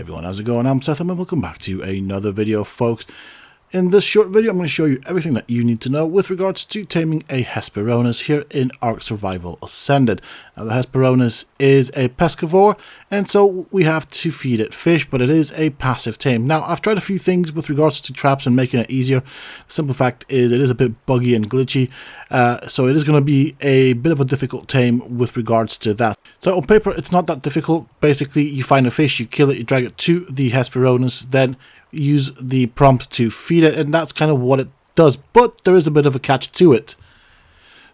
Everyone, how's it going? I'm Sethum and welcome back to another video, folks. In this short video, I'm going to show you everything that you need to know with regards to taming a Hesperonis here in Ark Survival Ascended. Now, the Hesperonis is a pescivore, and so we have to feed it fish, but it is a passive tame. Now, I've tried a few things with regards to traps and making it easier. The simple fact is it is a bit buggy and glitchy, so it is going to be a bit of a difficult tame with regards to that. So on paper, it's not that difficult. Basically, you find a fish, you kill it, you drag it to the Hesperonis, then use the prompt to feed it, and that's kind of what it does, but there is a bit of a catch to it.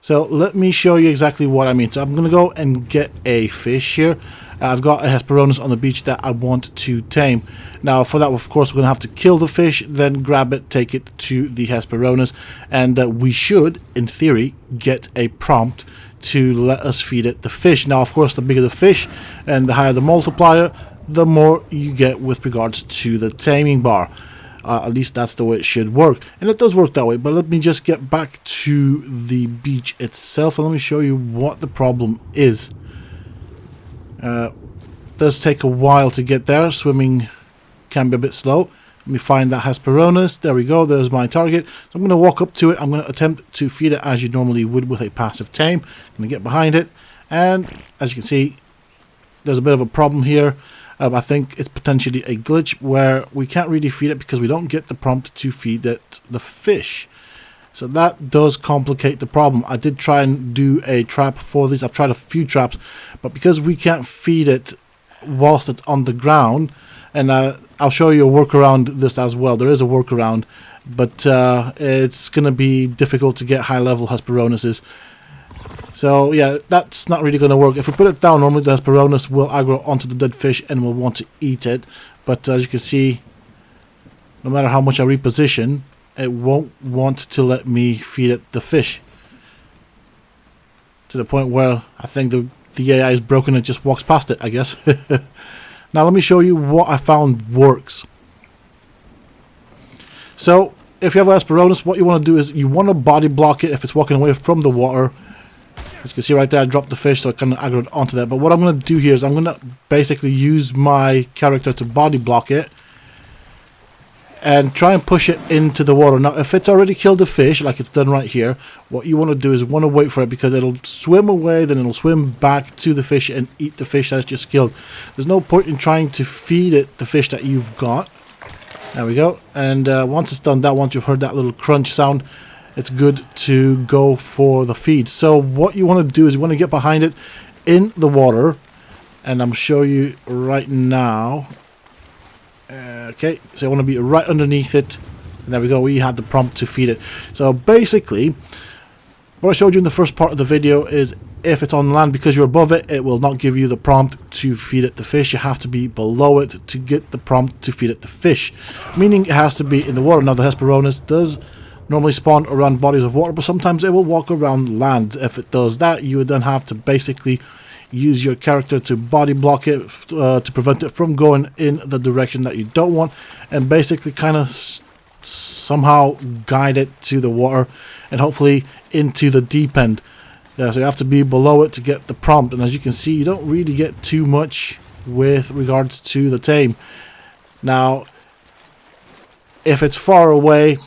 So let me show you exactly what I mean. So I'm going to go and get a fish here. I've got a Hesperonis on the beach that I want to tame. Now for that, of course, we're going to have to kill the fish, then grab it, take it to the Hesperonis, and we should, in theory, get a prompt to let us feed it the fish. Now, of course, the bigger the fish and the higher the multiplier, the more you get with regards to the taming bar. At least that's the way it should work, and it does work that way. But let me just get back to the beach itself and let me show you what the problem is. It does take a while to get there. Swimming can be a bit slow. Let me find that Hesperonis. There we go. There's my target. So I'm going to walk up to it. I'm going to attempt to feed it as you normally would with a passive tame. I'm going to get behind it, and as you can see, there's a bit of a problem here. I think it's potentially a glitch where we can't really feed it because we don't get the prompt to feed it the fish. So that does complicate the problem. I did try and do a trap for these. I've tried a few traps, but because we can't feed it whilst it's on the ground, and I'll show you a workaround this as well. There is a workaround, but it's going to be difficult to get high level Hesperonises. So yeah, that's not really going to work. If we put it down, normally the Hesperonis will aggro onto the dead fish and will want to eat it. But as you can see, no matter how much I reposition, it won't want to let me feed it the fish. To the point where I think the AI is broken and just walks past it, I guess. Now let me show you what I found works. So if you have a Hesperonis, what you want to do is you want to body block it if it's walking away from the water. As you can see right there, I dropped the fish, so I kind of aggroed onto that. But what I'm going to do here is I'm going to basically use my character to body block it and try and push it into the water. Now, if it's already killed the fish, like it's done right here, what you want to do is want to wait for it because it'll swim away, then it'll swim back to the fish and eat the fish that's just killed. There's no point in trying to feed it the fish that you've got. There we go. And once it's done that, once you've heard that little crunch sound, it's good to go for the feed. So what you want to do is you want to get behind it in the water, and I'm showing you right now. Okay, so I want to be right underneath it, and there we go. We had the prompt to feed it. So basically, what I showed you in the first part of the video is if it's on land, because you're above it, it will not give you the prompt to feed it the fish. You have to be below it to get the prompt to feed it the fish, meaning it has to be in the water. Now the Hesperonis does normally spawn around bodies of water, but sometimes it will walk around land. If it does that, you would then have to basically use your character to body block it to prevent it from going in the direction that you don't want, and basically kind of somehow guide it to the water and hopefully into the deep end. Yeah, so you have to be below it to get the prompt, and as you can see, you don't really get too much with regards to the tame. Now, if it's far away,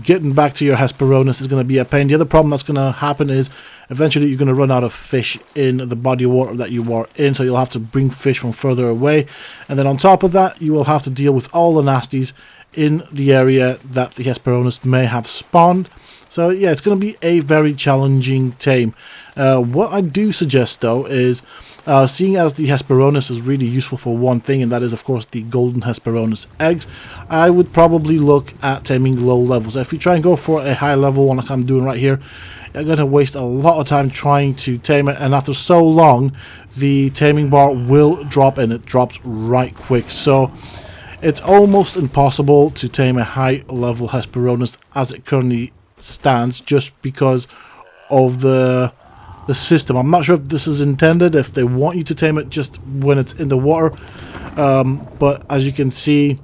getting back to your Hesperonis is going to be a pain. The other problem that's going to happen is eventually you're going to run out of fish in the body of water that you are in, so you'll have to bring fish from further away, and then on top of that you will have to deal with all the nasties in the area that the Hesperonis may have spawned. So yeah, it's going to be a very challenging tame. What I do suggest though is seeing as the Hesperonis is really useful for one thing, and that is of course the Golden Hesperonis eggs, I would probably look at taming low levels. If you try and go for a high level one like I'm doing right here, you're going to waste a lot of time trying to tame it, and after so long the taming bar will drop, and it drops right quick. So it's almost impossible to tame a high level Hesperonis as it currently stands, just because of the system. I'm not sure if this is intended, if they want you to tame it just when it's in the water, but as you can see,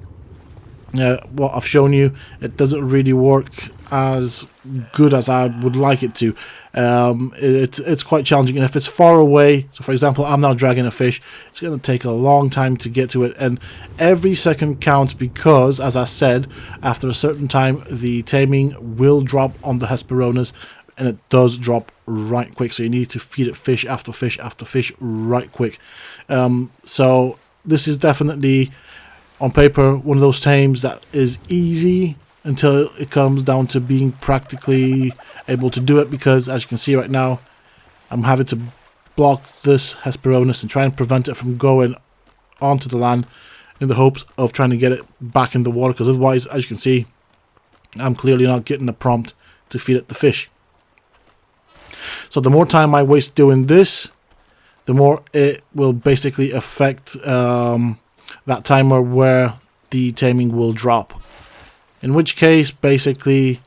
what I've shown you, it doesn't really work as good as I would like it to. It's quite challenging. And if it's far away, so for example, I'm now dragging a fish, it's going to take a long time to get to it, and every second counts because, as I said, after a certain time the taming will drop on the Hesperonis, and it does drop right quick, so you need to feed it fish after fish after fish right quick. So this is definitely, on paper, one of those tames that is easy until it comes down to being practically able to do it, because as you can see right now, I'm having to block this Hesperonis and try and prevent it from going onto the land in the hopes of trying to get it back in the water, because otherwise, as you can see, I'm clearly not getting a prompt to feed it the fish. So the more time I waste doing this, the more it will basically affect that timer where the taming will drop. In which case, basically,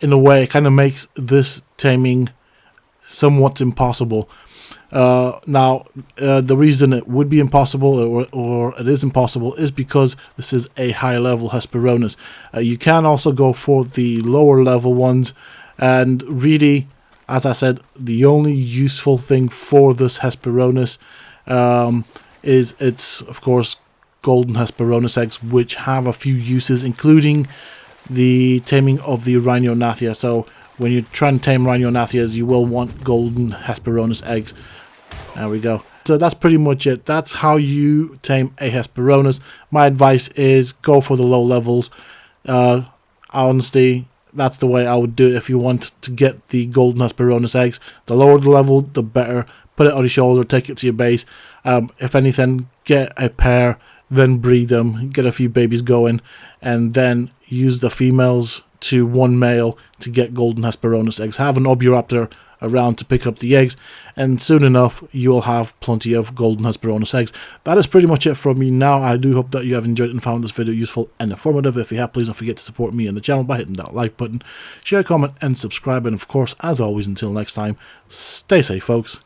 in a way, it kind of makes this taming somewhat impossible. Now, the reason it would be impossible, or it is impossible, is because this is a high-level Hesperonis. You can also go for the lower-level ones, and really, as I said, the only useful thing for this Hesperonis is its, of course, Golden Hesperonis eggs, which have a few uses, including the taming of the Rhinonathia. So when you try and tame Rhinonathias, you will want Golden Hesperonis eggs. There we go. So that's pretty much it. That's how you tame a Hesperonis. My advice is go for the low levels. Honestly, that's the way I would do it if you want to get the Golden Hesperonis eggs. The lower the level, the better. Put it on your shoulder, take it to your base. If anything, get a pair, then breed them, get a few babies going, and then use the females to one male to get Golden Hesperonis eggs. Have an Oburaptor around to pick up the eggs, and soon enough you'll have plenty of Golden Hesperonis eggs. That is pretty much it from me now. I do hope that you have enjoyed it and found this video useful and informative. If you have, please don't forget to support me and the channel by hitting that like button, share, comment, and subscribe. And of course, as always, until next time, stay safe, folks.